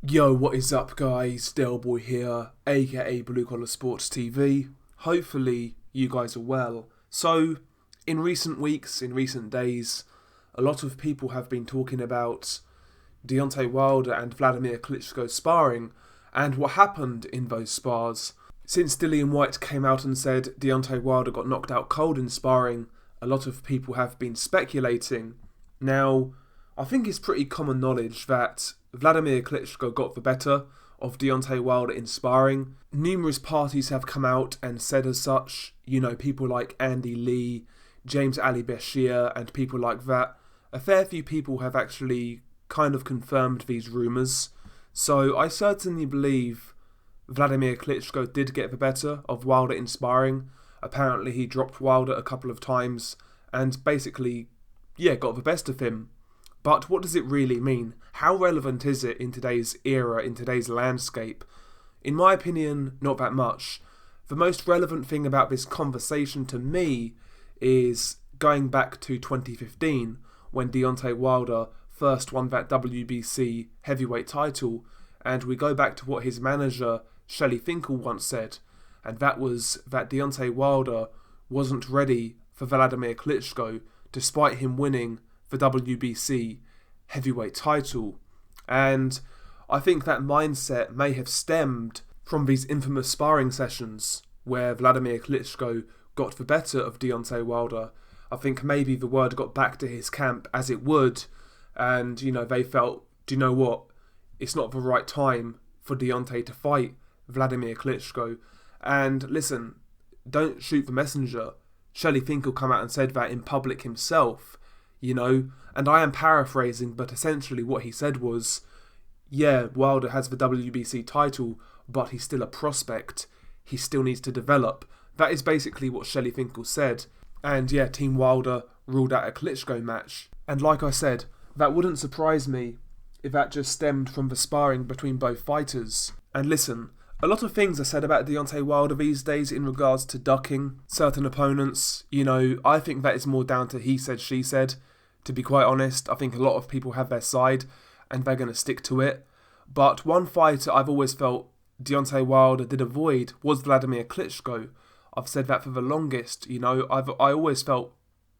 Yo, what is up guys? Delboy here, aka Blue Collar Sports TV. Hopefully you guys are well. So, in recent weeks, in recent days, a lot of people have been talking about Deontay Wilder and Wladimir Klitschko sparring and what happened in those spars. Since Dillian Whyte came out and said Deontay Wilder got knocked out cold in sparring, a lot of people have been speculating. Now, I think it's pretty common knowledge that Wladimir Klitschko got the better of Deontay Wilder in sparring. Numerous parties have come out and said as such. You know, people like Andy Lee, James Ali Bashir and people like that. A fair few people have actually kind of confirmed these rumours. So I certainly believe Wladimir Klitschko did get the better of Wilder in sparring. Apparently he dropped Wilder a couple of times and basically, got the best of him. But what does it really mean? How relevant is it in today's era, in today's landscape? In my opinion, not that much. The most relevant thing about this conversation to me is going back to 2015 when Deontay Wilder first won that WBC heavyweight title, and we go back to what his manager Shelley Finkel once said, and that was that Deontay Wilder wasn't ready for Wladimir Klitschko despite him winning the WBC heavyweight title. And I think that mindset may have stemmed from these infamous sparring sessions where Wladimir Klitschko got the better of Deontay Wilder. I think maybe the word got back to his camp as it would, and they felt, do you know what, it's not the right time for Deontay to fight Wladimir Klitschko. And listen, don't shoot the messenger. Shelley Finkel come out and said that in public himself. And I am paraphrasing, but essentially what he said was, Wilder has the WBC title, but he's still a prospect. He still needs to develop. That is basically what Shelley Finkel said. And Team Wilder ruled out a Klitschko match. And like I said, that wouldn't surprise me if that just stemmed from the sparring between both fighters. And listen, a lot of things are said about Deontay Wilder these days in regards to ducking certain opponents. I think that is more down to he said, she said. To be quite honest, I think a lot of people have their side and they're going to stick to it. But one fighter I've always felt Deontay Wilder did avoid was Wladimir Klitschko. I've said that for the longest. I always felt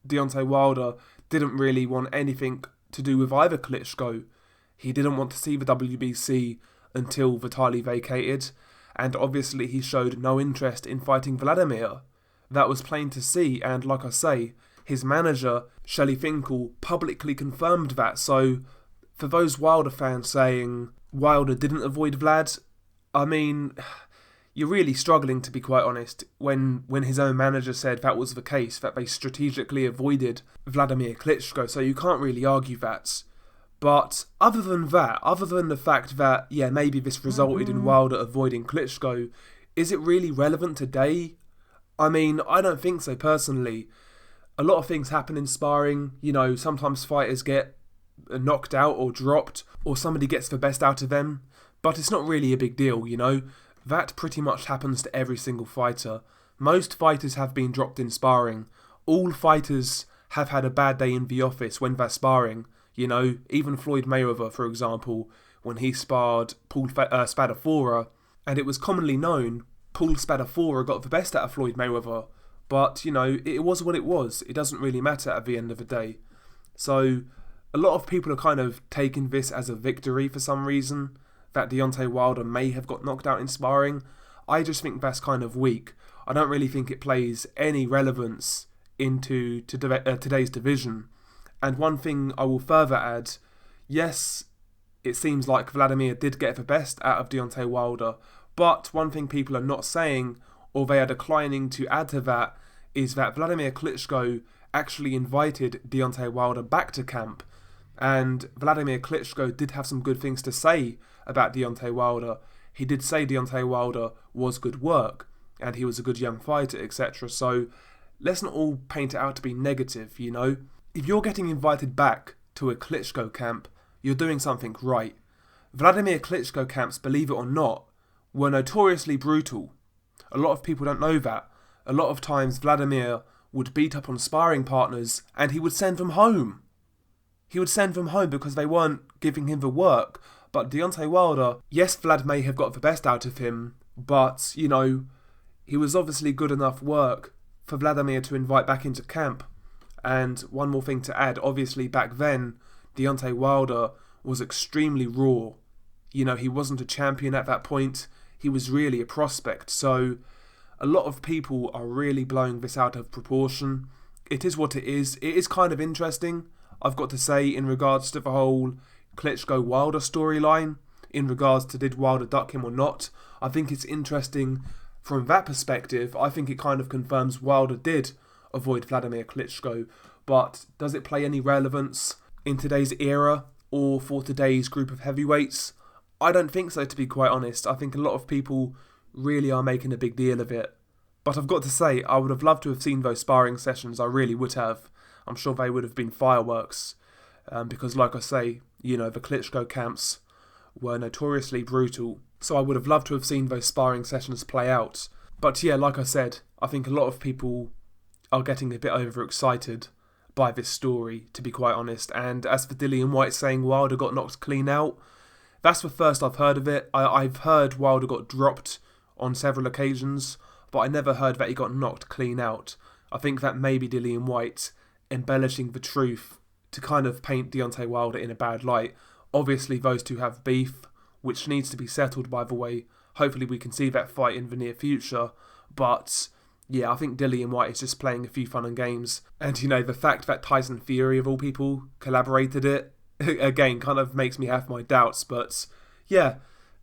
Deontay Wilder didn't really want anything to do with either Klitschko. He didn't want to see the WBC until Vitaly vacated, and obviously he showed no interest in fighting Wladimir. That was plain to see, and like I say, his manager, Shelley Finkel, publicly confirmed that. So, for those Wilder fans saying Wilder didn't avoid Vlad, I mean, you're really struggling, to be quite honest, when his own manager said that was the case, that they strategically avoided Wladimir Klitschko, so you can't really argue that. But other than that, other than the fact that, maybe this resulted in Wilder avoiding Klitschko, is it really relevant today? I mean, I don't think so personally. A lot of things happen in sparring. Sometimes fighters get knocked out or dropped, or somebody gets the best out of them, but it's not really a big deal, That pretty much happens to every single fighter. Most fighters have been dropped in sparring. All fighters have had a bad day in the office when they're sparring. Even Floyd Mayweather, for example, when he sparred Paul Spadafora, and it was commonly known Paul Spadafora got the best out of Floyd Mayweather. But, it was what it was. It doesn't really matter at the end of the day. So, a lot of people are kind of taking this as a victory for some reason, that Deontay Wilder may have got knocked out in sparring. I just think that's kind of weak. I don't really think it plays any relevance into today's division. And one thing I will further add, yes, it seems like Wladimir did get the best out of Deontay Wilder, but one thing people are not saying, or they are declining to add to that, is that Wladimir Klitschko actually invited Deontay Wilder back to camp. And Wladimir Klitschko did have some good things to say about Deontay Wilder. He did say Deontay Wilder was good work, and he was a good young fighter, etc. So let's not all paint it out to be negative, If you're getting invited back to a Klitschko camp, you're doing something right. Wladimir Klitschko camps, believe it or not, were notoriously brutal. A lot of people don't know that. A lot of times Wladimir would beat up on sparring partners and he would send them home. He would send them home because they weren't giving him the work. But Deontay Wilder, yes, Vlad may have got the best out of him, but, he was obviously good enough work for Wladimir to invite back into camp. And one more thing to add, obviously back then, Deontay Wilder was extremely raw. He wasn't a champion at that point. He was really a prospect. So a lot of people are really blowing this out of proportion. It is what it is. It is kind of interesting, I've got to say, in regards to the whole Klitschko-Wilder storyline, in regards to did Wilder duck him or not. I think it's interesting from that perspective. I think it kind of confirms Wilder did avoid Wladimir Klitschko, but does it play any relevance in today's era or for today's group of heavyweights? I don't think so, to be quite honest. I think a lot of people really are making a big deal of it. But I've got to say, I would have loved to have seen those sparring sessions. I really would have. I'm sure they would have been fireworks. Because like I say, the Klitschko camps were notoriously brutal. So I would have loved to have seen those sparring sessions play out. But yeah, like I said, I think a lot of people are getting a bit overexcited by this story, to be quite honest. And as for Dillian Whyte saying Wilder got knocked clean out, that's the first I've heard of it. I've heard Wilder got dropped on several occasions, but I never heard that he got knocked clean out. I think that may be Dillian Whyte embellishing the truth to kind of paint Deontay Wilder in a bad light. Obviously, those two have beef, which needs to be settled, by the way. Hopefully we can see that fight in the near future. But yeah, I think Dillian Whyte is just playing a few fun and games. And the fact that Tyson Fury, of all people, collaborated it, again, kind of makes me have my doubts. But yeah,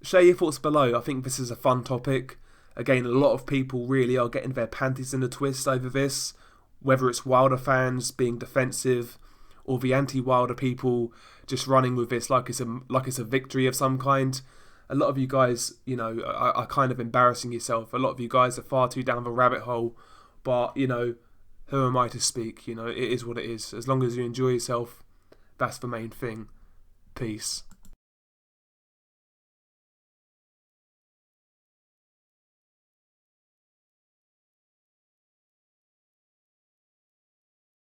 share your thoughts below. I think this is a fun topic. Again, a lot of people really are getting their panties in a twist over this. Whether it's Wilder fans being defensive, or the anti-Wilder people just running with this like it's a victory of some kind. A lot of you guys, are kind of embarrassing yourself. A lot of you guys are far too down the rabbit hole. But, who am I to speak? It is what it is. As long as you enjoy yourself, that's the main thing. Peace.